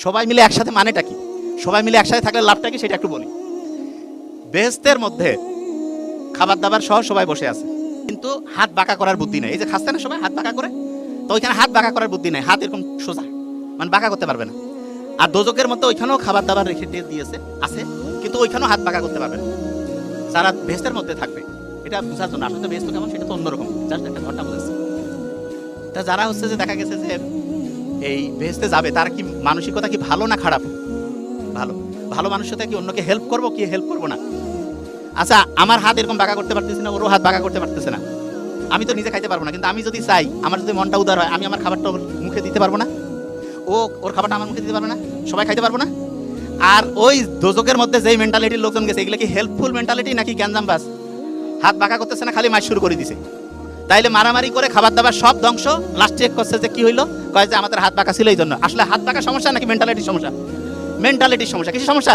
সবাই মিলে একসাথে মানেটা কি, সবাই মিলে একসাথে থাকলে লাভটা কি সেটা একটু বলি। বেহেশতের মধ্যে খাবার দাবার সহ সবাই বসে আছে, কিন্তু হাত বাঁকা করার বুদ্ধি নেই। এই যে খাচ্ছে না সবাই হাত বাঁকা করে, তো ওইখানে হাত বাঁকা করার বুদ্ধি নেই, হাত এরকম সোজা, মানে বাঁকা করতে পারবে না। আর দোজকের মধ্যে ওইখানেও খাবার দাবার রেখে দিয়েছে আছে, কিন্তু ওইখানেও হাত বাঁকা করতে পারবে না যারা বেহেশতের মধ্যে থাকবে। এটা বোঝার জন্য আসলে বেহেশত কেমন সেটা তো অন্যরকম, জাস্ট একটা ঘটনা বলেছে। তা যারা হচ্ছে যে দেখা গেছে যে এই বেহেশতে যাবে, তার কি মানসিকতা কি ভালো না খারাপ? ভালো। ভালো মানুষের কি অন্যকে হেল্প করবো কি হেল্প করবো না? আচ্ছা, আমার হাত এরকম বাঁকা করতে পারতেছি না, ওরও হাত বাঁকা করতে পারতেছে না, আমি তো নিজে খাইতে পারবো না, কিন্তু আমি যদি চাই, আমার যদি মনটা উদার হয়, আমি আমার খাবারটা ওর মুখে দিতে পারবো না? ও ওর খাবারটা আমার মুখে দিতে পারবে না? সবাই খাইতে পারবো না? আর ওই দোজকের মধ্যে যেই মেন্টালিটির লোকজন গেছে, এগুলো কি হেল্পফুল মেন্টালিটি নাকি গ্যাঞ্জামবাজ? হাত বাঁকা করতেছে না, খালি মাছ শুরু করে দিছে। তাইলে মারামারি করে খাবার দাবার সব ধ্বংস, লাস্ট চেক করছে যে কি হইলো, কয় যে আমাদের হাত বাঁকা ছিল এই জন্য। আসলে হাত বাঁকা সমস্যা নাকি মেন্টালিটির সমস্যা? মেন্টালিটির সমস্যা। কিছু সমস্যা